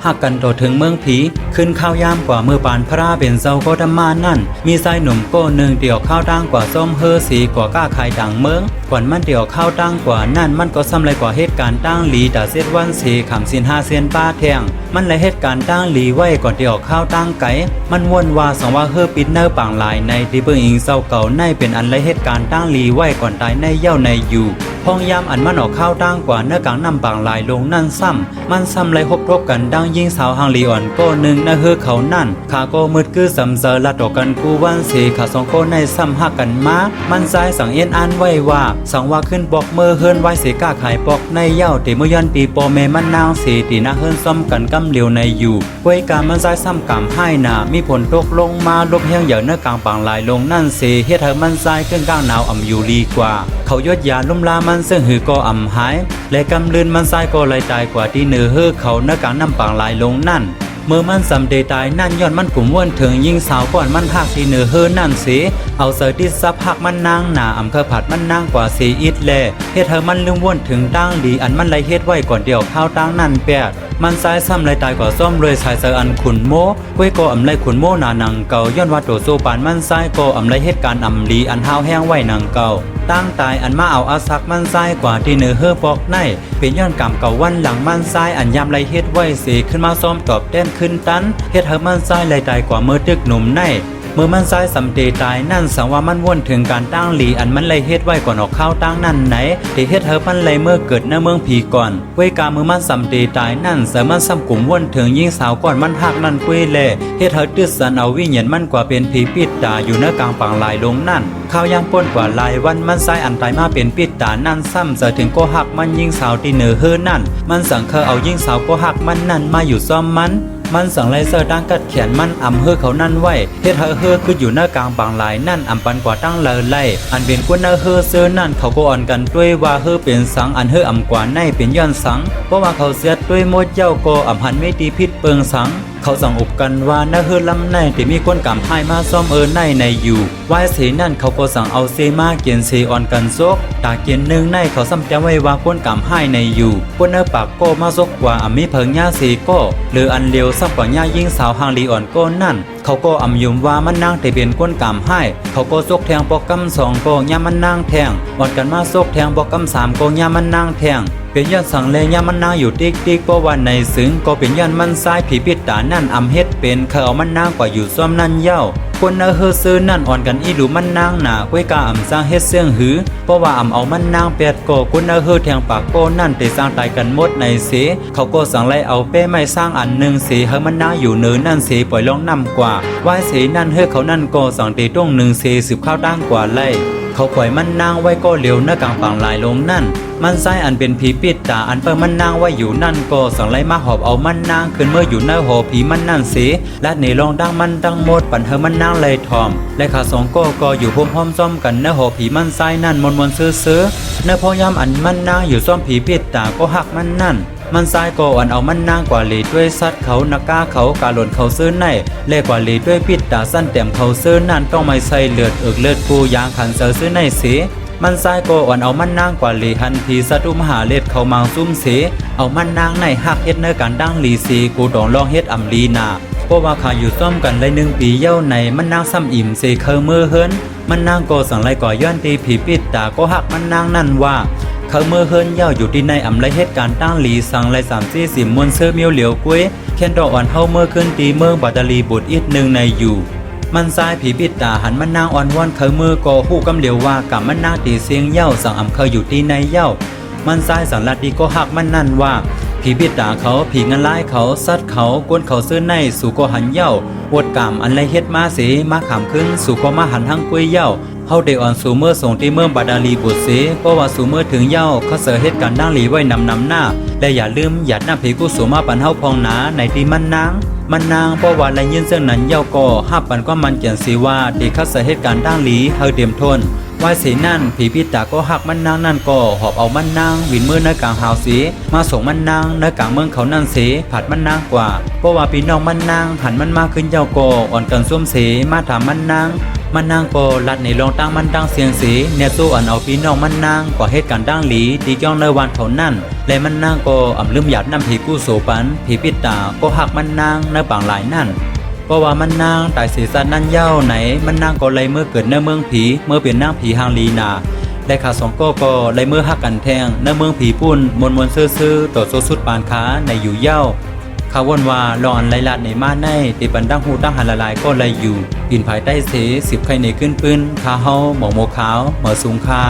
หักกันโตถึงเมืองผีขึ้นข้าวยามกว่ามือปานพระเป็นเจ้าโคตมานั่นมีชายหนุ่มโก้หนึ่งเดี่ยวข้าวตั้งกว่าส้มเฮอสีกว่าก้าไข่ดังเมืองก่อนมันเดี่ยวข้าวตั้งกว่านั่นมันก็ซ้ำเลยกว่าเหตุการณ์ตั้งหลีดาเซตวันสีขำสิน5 เซนป้าแทงมันเลยเหตุการณ์ตั้งหลีไว้ก่อนเดี่ยวข้าวตั้งไก่มันวนว่าสองว่าเฮอปิดเนอปางลายในที่เบิ่งอิงเศร้าเก่าในเป็นอันเลยเหตุการณ์ตั้งหลีไว้ก่อนตายในเย้าในอยู่พองยามอันมันออกข้าวตั้งกว่าเนื้อกลางนำปางลายลงนั่นซ้ำมันซ้ำเลยทบกันดังยิงสาวหางลีอ่อนโก้หนึ่งนะเฮอเขานั่นขาโก้มืดคือสำเซอละดอกกันกูวันสีขาสองโก้ในซ้ำหักกันมามันใจสังเอ็นอันไว้ว่าสังว่าขึ้นบอกเมื่อเฮิรนไว้เสก้าขายปอกในเย้าตีมือยันปีโปเมมันนางสีตีนะเฮิรนซ้อมกันกำเหลียวในอยู่ไว้การมันใจซ้ำกำให้นามีผลตกลงมาลบเฮียงอย่างเนื้อกลางปางลายลงนั่นสีเฮ็ดให้มันใจขึ้นก้างหนาวอ่ำอยู่ลีกว่าเขายดยาลุ่มลามันซึ่งหือก็อ่ำหายและกำลืนมันใจก็เลยตายกว่าที่เนื้อเฮือเขาเนื้อกลางน้ำปางลายลงนั่นเมื่อมันสำเดตายนั่นย้อนมันกลุ่มว่นถึงยิงสาวก่อนมันหักที่เนื้อเฮือนั่นสิเอาเสือที่ซับหักมันนางหนาอำเภอผัดมันนางกว่าสีอิดแลเฮ็ดเธอมันลืมว่นถึงตั้งดีอันมันไรเฮ็ดไว้ก่อนเดียวข้าวตั้งนั่นแปดมันซ้ายซ้ำไรตายกว่าซ่อมเลยชายเสืออันขุนโมไว้ก็อำไรขุนโมนานังเก่าย้อนว่าโตโซปานมันซ้ายก็อำไรเหตุการณ์อำลีอันห้าวแห้งไว้นังเก่าตั้งตายอันมาเอาอาซักมันซ้ายกว่าที่เนื้อเฮือปอกในเป็นย้อนกรรมเก่าวันหลังมันซ้ายอันยามไรเฮ็ดไว้สีขึ้นมาซ้อมตอบแต้นขึ้นตันเฮ็ดเธอมันซ้ายไรตายกว่าเมื่อตึกหนุ่มในเมื่อมันซ้ายสำเดตายนั่นสังว่ามันวนถึงการตั้งหลีอันมันเลยเฮ็ดไว้ก่อนออกข้าวตั้งนั่นไหนที่เฮ็ดเธอมันเลยเมื่อเกิดในเมืองผีก่อนไว้กามือมันสำเดตายนั่นเสมันซ้ำกลุ่มวนถึงยิ่งสาวก่อนมันหักนั่นกุ้ยเล่เฮ็ดเธอตึดสันเอาวิญญาณมันกว่าเป็นผีปิดตาอยู่เนื้อกลางปางลายลงนั่นข้าวย่างป้นกว่าลายวันมันซ้ายอันตายมาเป็นปิดตานั่นซ้ำเสถึงก็หักมันยิ่งสาวที่เนื้อเฮือนั่นมันสังเคเอายิ่งสาวก็หักมันนั่นมาอยู่ซ้อมมันสั่งไลเซอร์ตั้งกัดแขนมันอำเฮือเขานั่นไว้เฮ็ดเฮือคืออยู่หน้ากลางบางหลายนั่นอำปันกว่าตั้งเลยไล่อันเป็นกวนเฮือเซอร์นั่นเขาก็อ่อนกันด้วยว่าเฮือเป็นสังอันเฮืออำกว่าในเป็นย้อนสังเพราะว่าเขาเสียดด้วยมดเย้าก็อำหันไม่ตีพิษเปิงสังเขาสั่งอบกันว่าหน้าเฮือลำในที่มีคนกำให้มาซ่อมในอยู่วายเสนั่นเขาก็สั่งเอาเซมาเกียนเซออนกันซกตาเกียนหนึ่งในเขาซ้ำจำไว้ว่าคนกำให้ในอยู่คนเนื้อปากก็มาซกกว่ามีเพิงหญ้าเซก็หรืออันเลียวซ้ำกว่าหญ้ายิ่งสาวหางลีอ่อนก็นั่นเขาก็อำยุมว่ามันนางแต่เป็นก้นกำให้เขาก็ซกแทงปอกกำ2ก็ย่ามันนางแทงออนกันมาซกแทงปอกกำ3ก็ย่ามันนางแทงเป็นย้อนสั่งเลยย่ามันนางอยู่ติ๊กเพราะว่าในซึ้งก็เป็นย้อนมันซ้ายผีปิดตานั่นอำเฮ็ดเป็นเขาเอามันนางกว่าอยู่ซ้อมนั่นเย้าคนเฮือซื้อนั่นอ่อนกันอีหลูมันนางหนาก้วยกาอำสร้างเฮ็ดเสื่องหือเพราะว่าอำเอามันนางแปดก็คนเฮือแทงปากโกนั่นแต่สร้างตายกันหมดในเสเขาก็สั่งไล่เอาเป้ไม้สร้างอันหนึ่งเสให้มันนางอยู่เนินนั่นเสปล่อยลองนำกว่าว่าเสนั่นเฮือเขานั่นก็สั่งตีตรงหนึ่งเสสืบข้าวตั้งกว่าไล่เขาปล่อยมันนางไว้ก็เหลียวหน้ากลางฝั่งลายลงนั่นมันไส้อันเป็นผีปิดตาอันเปิดมันนางไว้อยู่นั่นก็สั่งไล่มาหอบเอามันนางขึ้นเมื่ออยู่หน้าหอผีมันนั่นเสียและในลองดังมันดังหมดปั่นเธอมันนางเลยทอมและขาสองก็อยู่พร้อมซ้อมกันหน้าหอผีมันไส้นั่นมนซื้อเนื้อพอยามอันมันนางอยู่ซ้อมผีปิดตาก็หักมันนั่นมันซ้ายก็อ่อนเอามันนางกว่าหลีด้วยซัดเขานักก้าเขากาหล่นเขาซื้อในเล่กว่าหลีด้วยปิดตาสั้นแต้มเขาซื้อนั่นต้องไม่ใส่เลือดเลือดกูยางขันเสือซื้อในเสียมันซ้ายก็อ่อนเอามันนางกว่าหลีหันทีสะดุมหาเล็ดเขามังซุ่มเสเอามันนางในหักเฮ็ดเนื้อกันดังหลีสีกูต้องลองเฮ็ดอำลีนาเพราะว่าขาอยู่ซ่อมกันได้1 ปีเย้าในมันนางซ้ำอิ่มเสเคอมือเฮิรนมันนางก็สั่งไล่ก่อย้อนตีผีปิดตาก็หักมันนางนั่นว่าเขาเมื่อเฮิรนเย้าอยู่ที่ในอำไรเหตุการณ์ตั้งหลีสั่งไล่3-4 มวนเสื้อเมียวเหลียวกุ้ยแค่นดอกอ่อนเฮาเมื่อขึ้นตีเมืองบัตตาลีบุตรอีกหนึ่งในอยู่มันซ้ายผีปิดตาหันมันนางอ่อนว่อนเขามือก็หู้กำเหลียวว่ากับมันนางตีเสียงเย้าสั่งอำเคยอยู่ที่ในเย้ามันซ้ายสั่งลัดดีก็หักมันนั่นว่าผีปิดตาเขาผีเงินไล่เขาซัดเขากวนเขาซื้อในสู่ก็หันเย้าอดกามอันไรเฮ็ดมาเสมาขำขึ้นสู่ก็มาหันทั้งกุ้ยเย้าเฮาได้อ่อนสู่เมื่อส่งที่เมืองบาดาลีบุตรเสเพราะว่าสู่เมื่อถึงเย้าเขาเสือเหตุการณ์ดังหลีไว้นำหน้าและอย่าลืมหยัดหน้าผีกู้สู่มาปันเฮาพองหนาในที่มันนางเพราะว่าไรยินเสียงนั้นเย้าก็ห้าปันก็มันเขียนสีว่าที่เขาเสือเหตุการณ์ดังหลีเฮาเตรียมทนวายเสนั่นผีปิตาก็หักมันนางนั่นก็หอบเอามันนางวินมือในกลางหาวเสีมาส่งมันนางในกลางเมืองเขานั่นเสผัดมันนางกว่าเพราะว่าพี่น้องมันนางหันมันมาขึ้นเย้าก็อ่อนกันส้มเสมาถามมันนางว มันนางก็ลัดในรองตั้งมันดังเสียงสีเนี่ยสู้อันเอาพี่น้องมันนางกว่าเหตุการณ์ดังหลีดีย่องในวันเท่านั้นและมันนางก็ลืมหยาดน้ำผีกู้โสปันผีปิดตาก็หักมันนางในบางหลายนั่นเพราะว่ามันนางตายศีรษะนั่นเย้าไหนมันนางก็เลยเมื่อเกิดในเมืองผีเมื่อเป็นนางผีหางลีนาและขาสองก็เลยเมื่อหักกันแทงในเมืองผีปุ่นมนซื่อต่อโซสุดปานค้าในอยู่เย้าขาวนว่าลอนไลลัดในมาในติปันดังหูตั้งหันละลายก็เลยอยู่อินภายใต้เส10ไข่ในขึ้นปืนคาเฮาหมอโมขาวหมอสูงคา